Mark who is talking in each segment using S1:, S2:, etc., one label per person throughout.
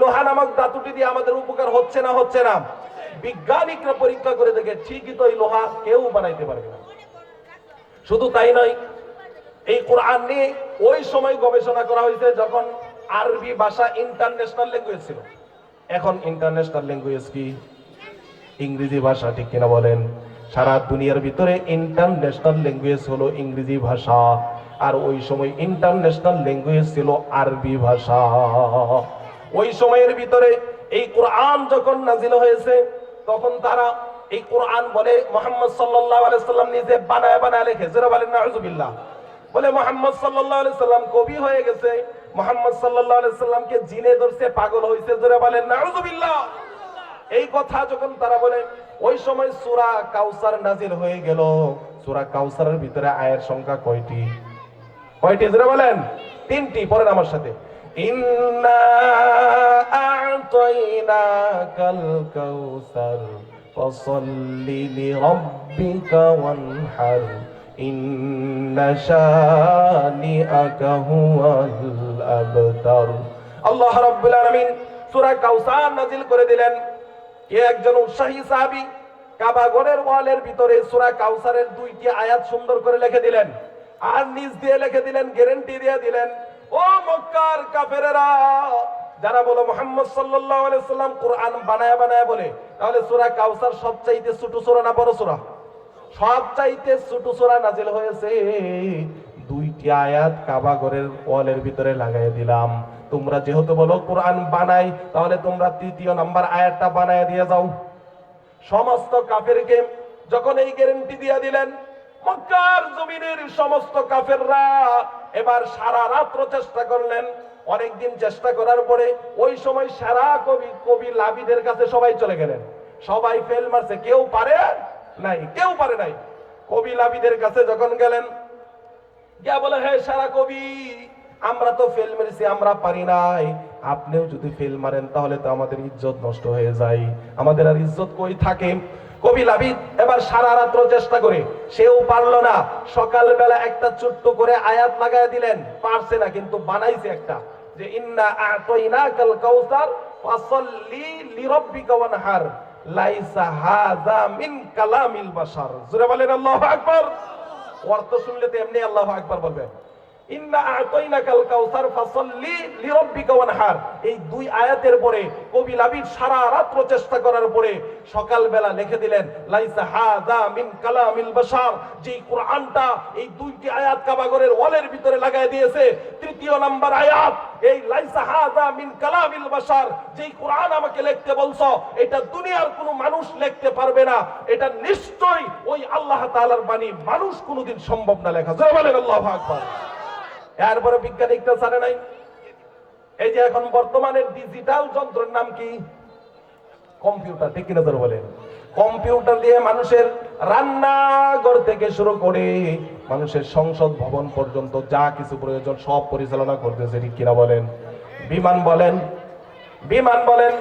S1: লোহা নামক ধাতুটি দিয়ে আমাদের উপকার হচ্ছে না হচ্ছে না? বিজ্ঞানিকরা পরীক্ষা করে দেখে ঠিকই তো এই লোহা কেউ বানাইতে পারবে না। শুধু তাই নয়, এই কোরআন নিয়ে ওই সময় গবেষণা করা হয়েছে যখন আরবি ভাষা ইন্টারন্যাশনাল ল্যাঙ্গুয়েজ ছিল। এখন ইন্টারন্যাশনাল ল্যাঙ্গুয়েজ কি? ইংরেজি ভাষা, ঠিক কিনা বলেন? সারা দুনিয়ার ভিতরে ইন্টারন্যাশনাল ল্যাঙ্গুয়েজ হলো ইংরেজি ভাষা, আর ওই সময় ইন্টারন্যাশনাল ল্যাঙ্গুয়েজ ছিল আরবি ভাষা। ওই সময়ের ভিতরে এই কোরআন যখন নাজিল হয়েছে তখন তারা এই কোরআন বলে মুহাম্মদ সাল্লাল্লাহু আলাইহি সাল্লাম নিজে বানায় বানায় লেখে। যারা বলেন নাউযুবিল্লাহ, বলে মুহাম্মদ সাল্লাল্লাহু আলাইহি সাল্লাম কবি হয়ে গেছে, মুহাম্মদ সাল্লাল্লাহু আলাইহি সাল্লামকে জিনে ধরছে, পাগল হইছে। যারা বলেন নাউযুবিল্লাহ। এই কথা যখন তারা বলে, ওই সময় সূরা কাউসার নাজিল হয়ে গেল। সূরা কাউসারের ভিতরে আয়াত সংখ্যা কয়টি? কয়টি? যারা বলেন 3টি। পড়েন আমার সাথে, ইন্না আ'তাইনাকাল কাউসার ফাসাল্লি লিরাব্বিকা ওয়ানহার ইন্না শানিআকা হুয়াল আবতার। আল্লাহ রাব্বুল আলামিন সূরা কাউসার নাজিল করে দিলেন। কে একজন উৎসাহী সাহাবী কাবা ঘরের ওয়ালের ভিতরে সূরা কাউসারের 2টি আয়াত সুন্দর করে লিখে দিলেন, আর নিজ দিয়ে লিখে দিলেন, গ্যারান্টি দিয়ে দিলেন, ও মক্কার কাফেরেরা, যারা বলো মুহাম্মদ সাল্লাল্লাহু আলাইহি সাল্লাম কোরআন বানায় বানায় বলে, তাহলে সূরা কাউসার সবচাইতে ছোট সূরা না বড় সূরা? সবচাইতে ছোট সূরা নাজিল হয়েছে। 2টি আয়াত কাবা ঘরের ওয়ালের ভিতরে লাগাই দিলাম। তোমরা যেহেতু বলো কোরআন বানাই, তাহলে তোমরা 3য় নাম্বার আয়াতটা বানায় দিয়ে যাও। সমস্ত কাফেরকে যখন এই গ্যারান্টি দিয়ে দিলেন, মক্কার জমিনের সমস্ত কাফেররা এবার সারা রাত্র চেষ্টা করলেন। অনেকদিন চেষ্টা করার পরে ওই সময় সারা কবি লাবিদের কাছে সবাই চলে গেলেন। সবাই ফেল মারছে, কেউ পারে নাই, কেউ পারে নাই। কবি লাবিদের কাছে যখন গেলেন, গিয়া বলে, হে সারা কবি, আমরা তো ফেল মেরেছি, আমরা পারি নাই। আপনিও যদি ফেল মারেন তাহলে তো আমাদের ইজ্জত নষ্ট হয়ে যায়, আমাদের আর ইজ্জত কই থাকে? কবি লাবিদ এবার সারা রাত্র চেষ্টা করে সেও পারলো না। সকালবেলা একটা ছোট্ট করে আয়াত লাগায় দিলেন, পারছে না, কিন্তু বানাইছে একটা, যে ইন্না আ'তাইনাকাল কাউসার ফাসাল্লি লিরাব্বিকা ওয়ানহার লাইসা হাযা মিন কালামিল বাশার। জোরে বলেন আল্লাহু আকবার। অর্থ শুনলে তো এমনি আল্লাহু আকবার বলবেন। ইন্না আ'তাইনাকাল কাউসার ফাসাল্লি লিরাব্বিকা ওয়ানহার, এই 2 আয়াতের পরে কবি লাবিদ সারা রাত্র চেষ্টা করার পরে সকালবেলা লিখে দিলেন, লাইসা হাযা মিন কালামিল বাশার। যেই কোরআনটা এই 2টি আয়াত কাবা ঘরের ওয়ালের ভিতরে লাগায় দিয়েছে, 3য় নাম্বার আয়াত, এই লাইসা হাযা মিন কালামিল বাশার, যেই কোরআন আমাকে লিখতে বলছো, এটা দুনিয়ার কোনো মানুষ লিখতে পারবে না, এটা নিশ্চয়ই ওই আল্লাহ তাআলার বাণী, মানুষ কোনোদিন সম্ভব না লেখা। জোরে বলেন আল্লাহু আকবার। এরপরে বিজ্ঞানিকটা জানে নাই, এই যে এখন বর্তমানে ডিজিটাল যন্ত্রের নাম কি? কম্পিউটার, ঠিক কিনা ধরে বলেন? কম্পিউটার দিয়ে মানুষের রান্নাঘর থেকে শুরু করে মানুষের সংসদ ভবন পর্যন্ত যা কিছু প্রয়োজন সব পরিচালনা করতেছে, ঠিক কিনা বলেন? বিমান বলেন, বিমান বলেন।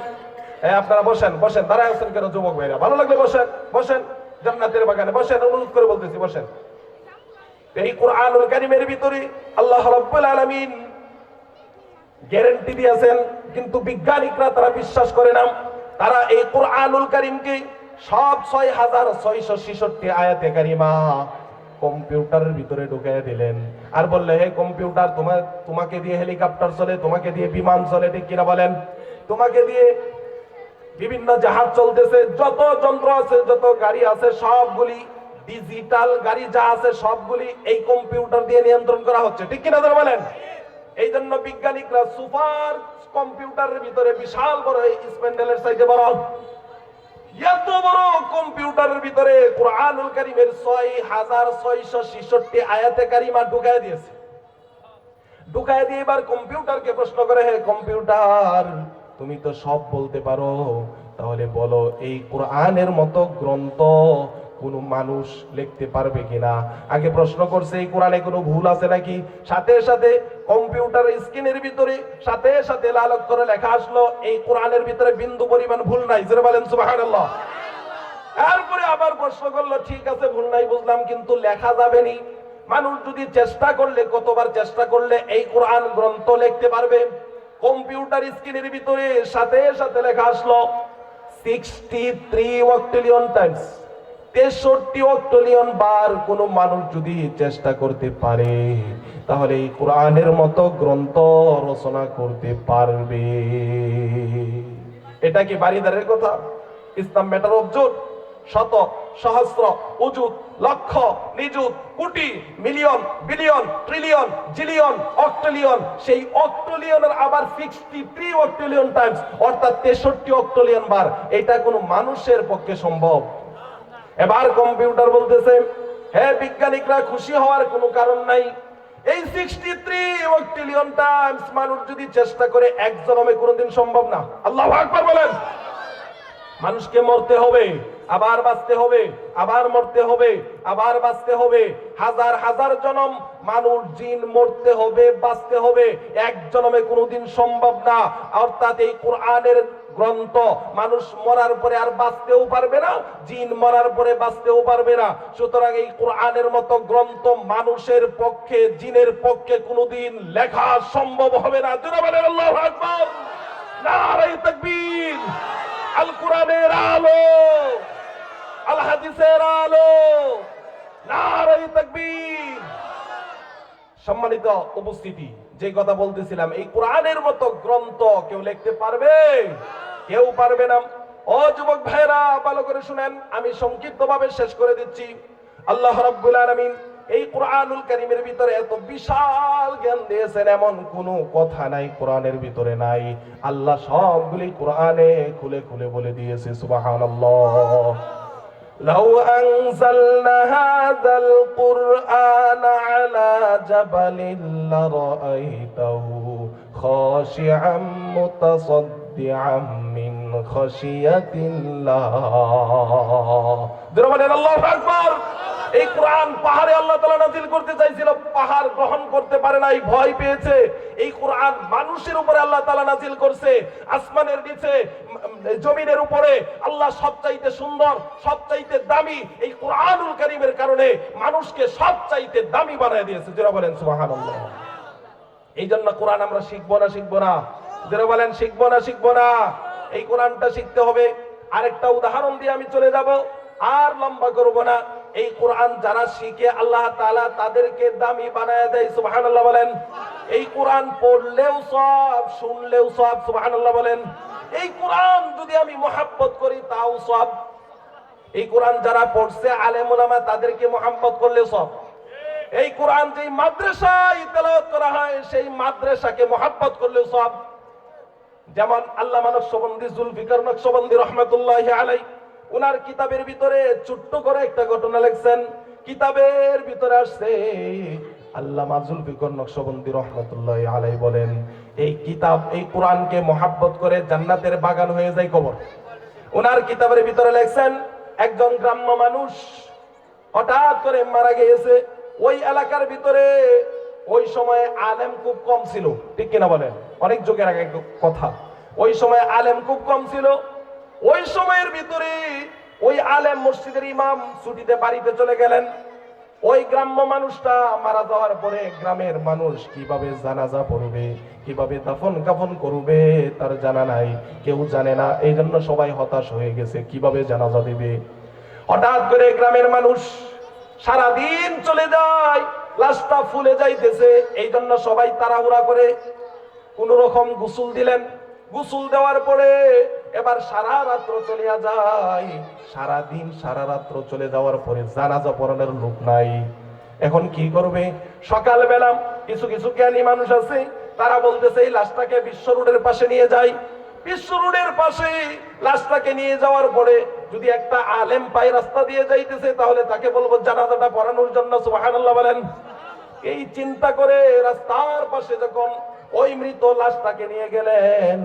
S1: আপনারা বসেন, বসেন, দাঁড়ায় আছেন কেন যুবক ভাইরা? ভালো লাগলে বসেন, বসেন, জান্নাতের বাগানে বসেন, অনুরোধ করে বলতেছি বসেন। এই কোরআনুল কারীমের ভিতরে আল্লাহ রাব্বুল আলামিন গ্যারান্টি দিয়েছেন, কিন্তু বিজ্ঞানীরা তারা বিশ্বাস করে না। তারা এই কোরআনুল কারীমকে সব 6666 আয়াতে কারিমা কম্পিউটারের ভিতরে ঢুকিয়ে দিলেন, আর বললে, হে কম্পিউটার, তোমাকে দিয়ে হেলিকপ্টার চলে, তোমাকে দিয়ে বিমান চলে, ঠিক কিনা বলেন? তোমাকে দিয়ে বিভিন্ন জাহাজ চলতেছে, যত যন্ত্র আছে, যত গাড়ি আছে, সবগুলি ডিজিটাল গাড়ি যা আছে সবগুলি এই কম্পিউটার দিয়ে নিয়ন্ত্রণ করা হচ্ছে, ঠিক কিনা বলেন? এই জন্য বিজ্ঞানীরা সুপার কম্পিউটারের ভিতরে বিশাল বড় স্প্যান্ডেলের সাইজে বড় এত বড় কম্পিউটারের ভিতরে কোরআনুল কারীমের 6666 আয়াতে কারিমা ঢুকায় দিয়েছে। ঢুকায় দিয়ে এবার কম্পিউটারকে প্রশ্ন করে, হে কম্পিউটার, তুমি তো সব বলতে পারো, তাহলে বলো এই কোরআনের মতো গ্রন্থ কোন মানুষ লিখতে পারবে কিনা? আগে প্রশ্ন করছে এই কোরআনে কোনো ভুল আছে নাকি, সাথে সাথে কম্পিউটার স্ক্রিনের ভিতরে সাথে সাথে লাল অক্ষরে লেখা আসলো এই কোরআনের ভিতরে বিন্দু পরিমাণ ভুল নাই। জোরে বলেন সুবহানাল্লাহ। এরপরে আবার প্রশ্ন করলো, ঠিক আছে ভুল নাই বুঝলাম, কিন্তু লেখা যাবে নি? মানুষ যদি চেষ্টা করলে, কতবার চেষ্টা করলে এই কোরআন গ্রন্থ লিখতে পারবে? কম্পিউটার স্ক্রিনের ভিতরে সাথে সাথে লেখা আসলো 63 অক্টিলিয়ন টাইমস, 63 অক্টিলিয়ন বার কোন মানুষ যদি চেষ্টা করতে পারে তাহলে এই কোরআনের মতো গ্রন্থ রচনা করতে পারবে। এটা কি বারিদারের কথা? ইসলাম ম্যাটার অফ জোট। শত, সহস্র, অযুত, লক্ষ, নিযুত, কোটি, মিলিয়ন, বিলিয়ন, ট্রিলিয়ন, জিলিয়ন, অক্টিলিয়ন, সেই অক্টিলিয়নের আবার 63 অক্টিলিয়ন টাইমস, অর্থাৎ 63 অক্টিলিয়ন বার। এটা কোনো মানুষের পক্ষে সম্ভব? এবার কম্পিউটার বলতেছে, হ্যাঁ বিজ্ঞানিকরা খুশি হওয়ার কোনো কারণ নাই। এই 63 অক্টিলিয়ন টাইমস মানুষ যদি চেষ্টা করে, এক জন্মে কোনোদিন সম্ভব না। আল্লাহু আকবার বলেন। মানুষকে মরতে হবে, আবার বাঁচতে হবে, আবার মরতে হবে, আবার বাঁচতে হবে, হাজার হাজার জনম মানুষ জিন মরতে হবে, বাঁচতে হবে, এক জন্মে কোনোদিন সম্ভব না। অর্থাৎ এই কোরআনের গ্রন্থ মানুষ মরার পরে আর বাঁচতেও পারবে না, জিন মরার পরে বাঁচতেও পারবে না। সুতরাং এই কোরআনের মতো গ্রন্থ মানুষের পক্ষে, জিনের পক্ষে কোনোদিন লেখা সম্ভব হবে না। জোরে বলেন আল্লাহু আকবার, নারে তাকবীর। আল কোরআনের আলো, আল হাদিসের আলো, নারে তাকবীর। সম্মানিত উপস্থিতি, যে কথা বলতেছিলাম, এই কোরআনের মতো গ্রন্থ কেউ লিখতে পারবে? কেউ পারবে না। ও যুবক ভাইরা, ভালো করে শুনেন, আমি সংক্ষিপ্তভাবে শেষ করে দিচ্ছি। আল্লাহ রাব্বুল আলামিন এই কোরআনুল কারীমের ভিতরে এত বিশাল জ্ঞান দিয়েছেন, এমন কোনো কথা নাই কোরআনের ভিতরে নাই। আল্লাহ সবগুলি কোরআনে খুলে খুলে বলে দিয়েছে। সুবহানাল্লাহ। লাউ আনজালনা হাযাল কুরআন আলা জাবালিন লারাআইতাহু খাশিআম মুতাসাদ্দিআম মিন খাশিয়াতিল্লাহ। যারা বলেন আল্লাহু আকবার। এই কোরআন পাহাড়ে আল্লাহ তাআলা নাযিল করতে চাইছিল, পাহাড় গ্রহণ করতে পারে নাই, ভয় পেয়েছে। এই কোরআন মানুষের উপরে আল্লাহ তাআলা নাযিল করছে, আসমানের নিচে, জমিনের উপরে। আল্লাহ সবচাইতে সুন্দর, সবচাইতে দামি এই কোরআনুল কারীমের কারণে মানুষকে সবচাইতে দামি বানায় দিয়েছে। যারা বলেন সুবহানাল্লাহ। এই জন্য কোরআন আমরা শিখবো না, শিখবো না? যারা বলেন শিখবো না, শিখবো না? এই কোরআনটা শিখতে হবে। আরেকটা উদাহরণ দিয়ে আমি চলে যাব, আর লম্বা করব না। এই কোরআন যারা শিখে আল্লাহ তাআলা তাদেরকে দামি বানায় দেয়। সুবহানাল্লাহ বলেন। এই কোরআন পড়লেও সওয়াব, শুনলেও সওয়াব। সুবহানাল্লাহ বলেন। এই কোরআন যদি আমি মহব্বত করি তাও সওয়াব। এই কোরআন যারা পড়ছে আলেম ওলামা তাদেরকে মহব্বত করলেও সওয়াব। এই কোরআন যেই মাদ্রাসায় তেলাওয়াত করা হয় সেই মাদ্রাসাকে মহব্বত করলেও সওয়াব। যেমন আল্লামা নকশবন্দি জুলফিকার নকশবন্দি রাহমাতুল্লাহি আলাইহি উনার কিতাবের ভিতরে ছোট্ট করে একটা ঘটনা লিখছেন। কিতাবের ভিতরে আসছে, আল্লামা জুলফিকার নকশবন্দি রাহমাতুল্লাহি আলাইহি বলেন, এই কিতাব, এই কোরআনকে মহব্বত করে জান্নাতের বাগান হয়ে যায় কবর। উনার কিতাবের ভিতরে লিখছেন, একজন গ্রাম্য মানুষ হঠাৎ করে মারা গিয়েছে। ওই এলাকার ভিতরে ওই সময় আলেম খুব কম ছিল, ঠিক কিনা বলেন? অনেক যুগের আগে কথা। ওই সময় আলেম খুব কম ছিল। ওই সময়ের ভিতরে ওই আলেম মসজিদের ইমাম ছুটিতে বাড়িতে চলে গেলেন। ওই গ্রাম্য মানুষটা মারা যাওয়ার পরে গ্রামের মানুষ কিভাবে জানাজা পড়বে, কিভাবে দাফন কাফন করবে তার জানা নাই, কেউ জানে না। এই জন্য সবাই হতাশ হয়ে গেছে, কিভাবে জানাজা দিবে। হঠাৎ করে গ্রামের মানুষ সারাদিন চলে যায়, লাশটা ফুলে যাইতেছে। এই জন্য সবাই তাড়াহুড়া করে কোন রকম গোসল দিলেন। গোসল দেওয়ার পরে এবার সারা রাত্র চলে যায়। সারাদিন সারা রাত্র চলে যাওয়ার পরে জানাজা পড়ানোর লোক নাই। এখন কি করবে? সকালবেলা কিছু কিছু জ্ঞানী মানুষ আছে, তারা বলতেছে এই লাশটাকে বিশ্ব রোডের পাশে নিয়ে যাই। বিশ্ব রোডের পাশে লাশটাকে নিয়ে যাওয়ার পরে যদি একটা আলেম পাই রাস্তা দিয়ে যাইতেছে, তাহলে তাকে বলবো জানাজাটা পড়ানোর জন্য। সুবহানাল্লাহ বলেন। এই চিন্তা করে রাস্তার পাশে যখন ওই মৃত লাশটাকে নিয়ে গেলেন,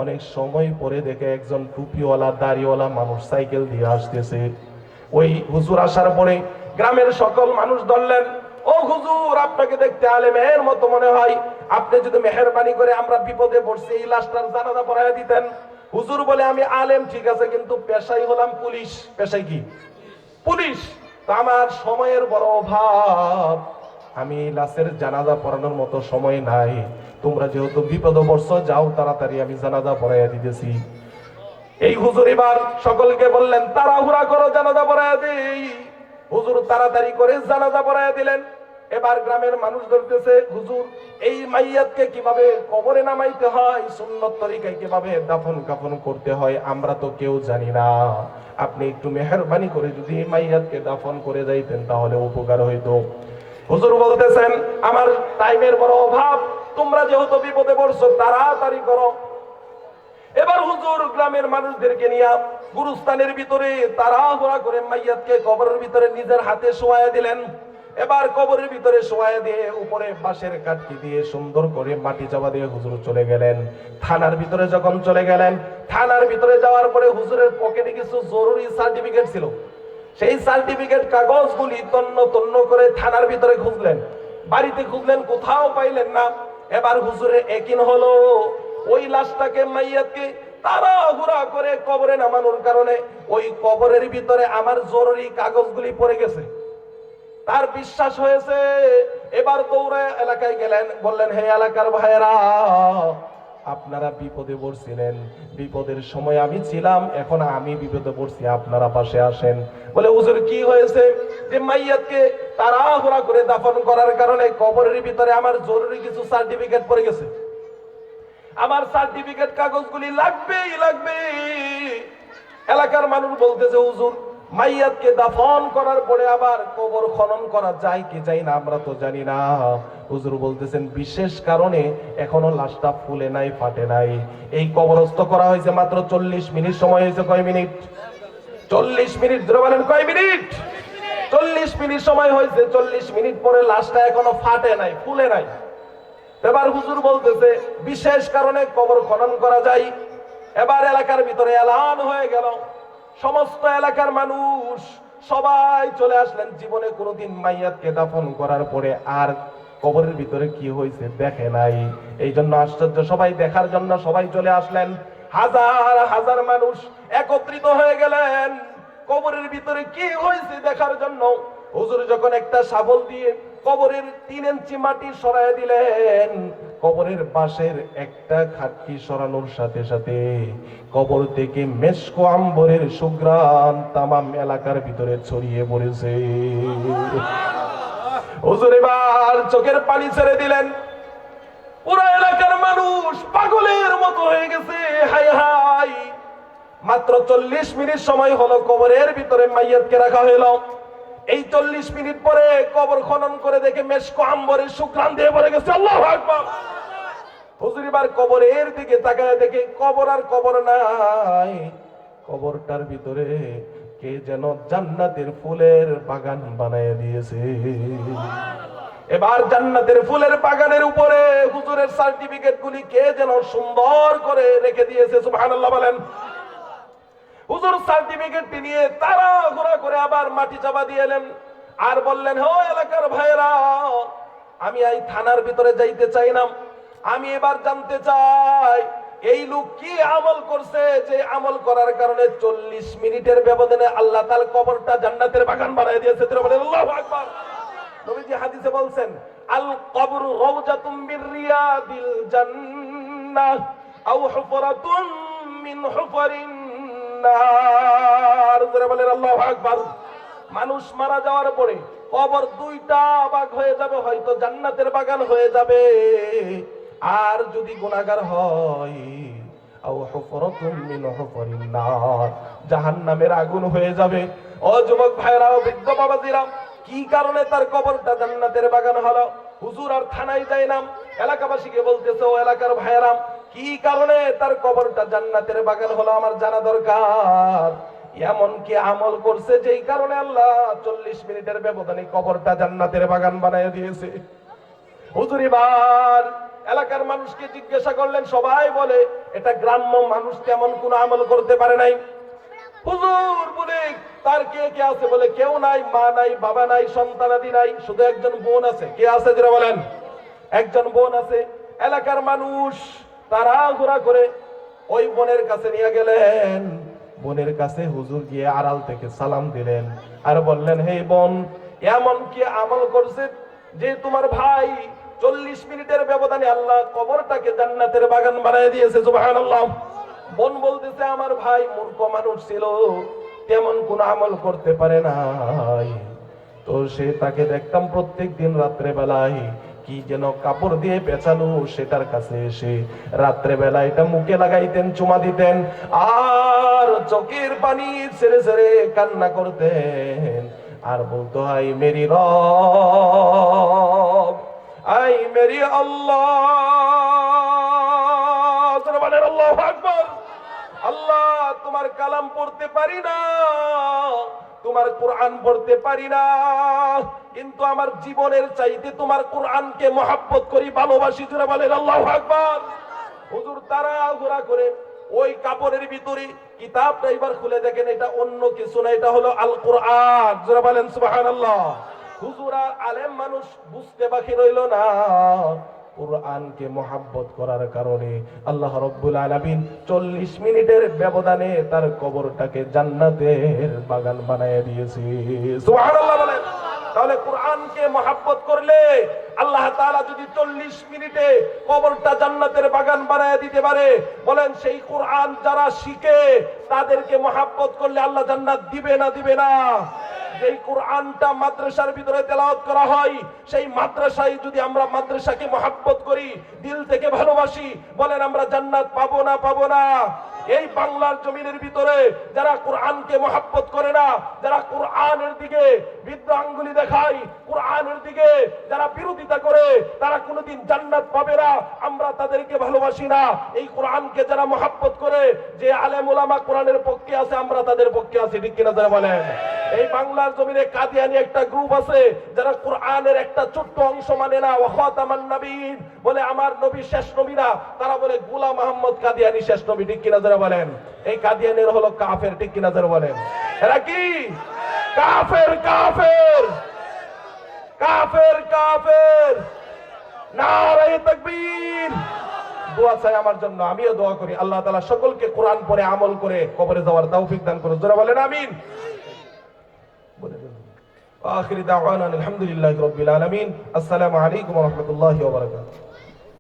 S1: অনেক সময় পরে দেখে একজন টুপিওয়ালা দাড়িওয়ালা মানুষ সাইকেল দিয়ে আসতেছে। ওই হুজুর আসার পরে গ্রামের সকল মানুষ ধরলেন, ও হুজুর, আপনাকে দেখতে আলেমের মতো মনে হয়, আপনি যদি মেহেরবানি করে, আমরা বিপদে পড়ছি, এই লাশটার জানাজা পড়াইয়া দিতেন। হুজুর বলে, আমি আলেম ঠিক আছে, কিন্তু পেশাই হলাম পুলিশ। পেশাই কি? পুলিশ। তো আমার সময়ের বড় অভাব, আমি লাশের জানাজা পড়ানোর মতো সময় নাই, তোমরা যেহেতু বিপদে পড়ছো যাও তাড়াতাড়ি, আমি জানাজা পড়াইয়া দিতেছি। এই হুজুর এবার সকলকে বললেন তাড়াহুড়া করো, জানাজা পড়াইয়া দেই। হুজুর তাড়াতাড়ি করে জানাজা পড়াইয়া দিলেন। এবার গ্রামের মানুষ ধরতেছে, হুজুর এই মাইয়াতকে কিভাবে কবরে নামাইতে হয়, সুন্নত তরিকায় কিভাবে দাফন কাফন করতে হয়, আমরা তো কেউ জানি না। আপনি একটু মেহেরবানি করে যদি এই মাইয়াতকে দাফন করে যাইতেন তাহলে উপকার হইতো। হুজুর বলতেছেন আমার টাইমের বড় অভাব, তোমরা যেহেতু বিপদে পড়ছো তাড়াতাড়ি করো। এবার হুজুর গ্রামের মানুষদেরকে নিয়ে গুরুস্থানের ভিতরে তাড়াহুড়া করে মাইয়াতকে কবরের ভিতরে নিজের হাতে শোয়ায় দিলেন। এবার কবরের ভিতরে শোয়ায় দিয়ে উপরে বাঁশের কাঠি দিয়ে সুন্দর করে মাটি চাপা দিয়ে হুজুর চলে গেলেন। থানার ভিতরে যখন চলে গেলেন, থানার ভিতরে যাওয়ার পরে হুজুরের পকেটে কিছু জরুরি সার্টিফিকেট ছিল। সেই সার্টিফিকেট কাগজগুলি তন্ন তন্ন করে থানার ভিতরে খুঁজলেন, বাড়িতে খুঁজলেন, কোথাও পাইলেন না। এবার হুজুরের একিন হলো ওই লাশটাকে মাইয়াতকে তাড়াহুড়া করে কবরে নামানোর কারণে ওই কবরের ভিতরে আমার জরুরি কাগজগুলি পড়ে গেছে। তার বিশ্বাস হয়েছে। এবার দৌড়ে এলাকায় গেলেন, বললেন হে এলাকার ভাইয়েরা, আপনারা বিপদে পড়ছিলেন, বিপদের সময় আমি ছিলাম, এখন আমি বিপদে পড়ছি, আপনারা পাশে আসেন। বলে হুজুর কি হয়েছে? যে মাইয়াতকে তাড়াহুড়া করে দাফন করার কারণে কবরের ভিতরে আমার জরুরি কিছু সার্টিফিকেট পড়ে গেছে, আমার সার্টিফিকেট কাগজগুলি লাগবেই লাগবে। এলাকার মানুষ বলতেছে হুজুর মাইয়াতকে দাফন করার পরে আবার কবর খনন করা যায় কি যায় না আমরা তো জানি না। হুজুর বলতেছেন বিশেষ কারণে এখনো লাশটা ফুলে নাই, ফাটে নাই। এই কবরস্থ করা হয়েছে মাত্র 40 মিনিট সময় হয়েছে। কয় মিনিট? 40 মিনিট। ধরে বলেন কয় মিনিট? 40 মিনিট সময় হয়েছে। 40 মিনিট পরে লাশটা এখনো ফাটে নাই, ফুলে নাই। এবার হুজুর বলতেছে বিশেষ কারণে কবর খনন করা যায়। এবার এলাকার ভিতরে এলান হয়ে গেল, সমস্ত এলাকার মানুষ সবাই চলে আসলেন। জীবনে কোনোদিন মাইয়াতকে দাফন করার পরে আর কবরের ভিতরে কি হয়েছে দেখে নাই, এই জন্য আশ্চর্য। সবাই দেখার জন্য সবাই চলে আসলেন। হাজার হাজার মানুষ একত্রিত হয়ে গেলেন কবরের ভিতরে কি হয়েছে দেখার জন্য। হুজুর যখন একটা শাবল দিয়ে কবরের 3 ইঞ্চি মাটি সরায় দিলেন, কবরের পাশের একটা খাটকি সরানোর সাথে সাথে কবর থেকে মেশক আম্বরের সুঘ্রাণ তামাম এলাকার ভিতরে ছড়িয়ে পড়েছে। হুজুর এবার চোখের পানি ছেড়ে দিলেন। পুরো এলাকার মানুষ পাগলের মতো হয়ে গেছে। হাই হাই, মাত্র 40 মিনিট সময় হলো কবরের ভিতরে মাইয়াতকে রাখা হলো। এই 40 মিনিট পরে কবর খনন করে দেখে মেশক আম্বরের সুঘ্রাণ দিয়ে পড়ে গেছে। আল্লাহু আকবার। হুজুর এবার কবরের দিকে তাকায় দেখে কবর আর কবর নাই, কবরটার ভিতরে কে যেন জান্নাতের ফুলের বাগান বানায় দিয়েছে। এবার জান্নাতের ফুলের বাগানের উপরে হুজুরের সার্টিফিকেট গুলি কে যেন সুন্দর করে রেখে দিয়েছে। সুবহানাল্লাহ বলেন। হুজুর সার্টিফিকেটটি নিয়ে তাড়াহুড়া করে আবার মাটি চাপা দিয়ে এলেন আর বললেন হে এলাকার ভাইরা, আমি এই থানার ভিতরে যাইতে চাই না, আমি এবার জানতে চাই এই লোক কি আমল করছে যে আমল করার কারণে 40 মিনিটের ব্যবধানে আল্লাহ তাআলা কবরটা জান্নাতের বাগান বানায় দিয়েছে। বলেন আল্লাহু আকবার। নবীজি হাদিসে বলছেন আল কবরু রাওজাতুম মির রিয়াদিল জান্নাহ আও হুফরাতুম মিন হুফারিন নার। বলেন আল্লাহু আকবার। মানুষ মারা যাওয়ার পরে কবর 2টা ভাগ হয়ে যাবে, হয়তো জান্নাতের বাগান হয়ে যাবে, আর যদি গুনাহগার হয় আও হুফরাতুম মিন হুফারিন নার, জাহান্নামের আগুন হয়ে যাবে। ও যুবক ভাইরা, ও বৃদ্ধ বাবাজিরা, কি কারণে তার কবরটা জান্নাতের বাগান হলো? হুজুর আর থানায় যায় না, এলাকাবাসীকে বলতেছে ও এলাকার ভাইরা, কি কারণে তার কবরটা জান্নাতের বাগান হলো আমার জানা দরকার। এমন কি আমল করছে যেই কারণে আল্লাহ 40 মিনিটের ব্যবধানে কবরটা জান্নাতের বাগান বানায় দিয়েছে? হুজুর এবার এলাকার মানুষকে জিজ্ঞাসা করলেন, সবাই বলে এটা গ্রাম্য মানুষ তেমন কোন আমল করতে পারে নাই। হুজুর বলে তার কে কে আছে? বলে কেউ নাই, মা নাই, বাবা নাই, সন্তানাদি নাই, শুধু একজন বোন আছে। কে আছে যারা বলেন? একজন বোন আছে। এলাকার মানুষ তাড়াহুড়া করে ওই বোনের কাছে নিয়ে গেলেন। বোনের কাছে হুজুর গিয়ে আড়াল থেকে সালাম দিলেন আর বললেন হে বোন, এমন কি আমল করছে যে তোমার ভাই 40 মিনিটের ব্যবধানে আল্লাহ কবরটাকে জান্নাতের বাগান বানিয়ে দিয়েছে। সুবহানাল্লাহ। বোন বলতেছে আমার ভাই মূর্খ মানুষ ছিল, তেমন কোন আমল করতে পারে নাই, তো সে তাকে দেখতাম প্রত্যেক দিন রাত্রে বেলায় কি যেন কাপড় দিয়ে পেঁচানো, সেটার কাছে এসে রাত্রে বেলা এটা মুখে লাগাইতেন, চুমা দিতেন, আর চোখের পানি ছেড়ে ছেড়ে কান্না করতেন, আর বলতো আই মেরি রব, আই মেরি আল্লাহ, আল্লাহু আকবার। আল্লাহ তোমার কালাম পড়তে পারি না, তোমার কোরআন পড়তে পারি না, কিন্তু আমার জীবনের চাইতে তোমার কোরআনকে মহব্বত করি, ভালোবাসি। যারা বলেন আল্লাহু আকবার। হুজুর তাড়াহুড়া করে ওই কাপড়ের ভিতরে কিতাবটা এবার খুলে দেখেন, এটা অন্য কিছু না, এটা হলো আল কোরআন। যারা বলেন সুবহানাল্লাহ। হুজুর আর আলেম মানুষ বুঝতে বাকি রইল না, কোরআনকে মহব্বত করার কারণে আল্লাহ রাব্বুল আলামিন 40 মিনিটের ব্যবধানে তার কবরটাকে জান্নাতের বাগান বানায় দিয়েছে। সুবহানাল্লাহ বলেন। তাহলে কোরআনকে মহব্বত করলে আল্লাহ তাআলা যদি 40 মিনিটে কবরটা জান্নাতের বাগান বানায় দিতে পারে, বলেন সেই কোরআন যারা শিখে তাদেরকে মহব্বত করলে আল্লাহ জান্নাত দিবে না দিবে না? যেই কোরআনটা মাদ্রাসার ভিতরে তেলাওয়াত করা হয়, সেই মাদ্রাসায় যদি আমরা মাদ্রাসাকে মহব্বত করি, দিল থেকে ভালোবাসি, বলেন আমরা জান্নাত পাবো না পাবো না? এই বাংলার জমিনের ভিতরে যারা কোরআনকে মহব্বত করে না, যারা কোরআনের দিকে বৃদ্ধ আঙ্গুলি দেখায়, কোরআনের দিকে যারা বিরোধিতা করে, তারা কোনোদিন জান্নাত পাবে না। আমরা তাদেরকে ভালোবাসি না। এই কোরআনকে যারা মহব্বত করে, যে আলেম ওলামা কোরআনের পক্ষে আছে, আমরা তাদের পক্ষে আছি, ঠিক কিনা যারা বলেন? এই বাংলার জমিনে কাদিয়ানি একটা গ্রুপ আছে যারা কোরআনের একটা ছোট্ট অংশ মানে না, ওয়া খাতামান নবীন, বলে আমার নবী শেষ নবী না, তারা বলে গোলাম মোহাম্মদ কাদিয়ানি শেষ নবী, ঠিক কিনা যারা বলেন? এই কাদিয়ানির হলো কাফের, ঠিক কিনা যারা বলেন? এরা কি কাফের? কাফের কাফের কাফের। নারে তাকবীর। দোয়া চাই আমার জন্য, আমিও দোয়া করি আল্লাহ তাআলা সকলকে কোরআন পড়ে আমল করে কবরে যাওয়ার তৌফিক দান করুন। যারা বলেন আমিন। আখির দাওয়ানা আলহামদুলিল্লাহি রাব্বিল আলামিন। আসসালামু আলাইকুম ওয়া রাহমাতুল্লাহি ওয়া বারাকাতুহু।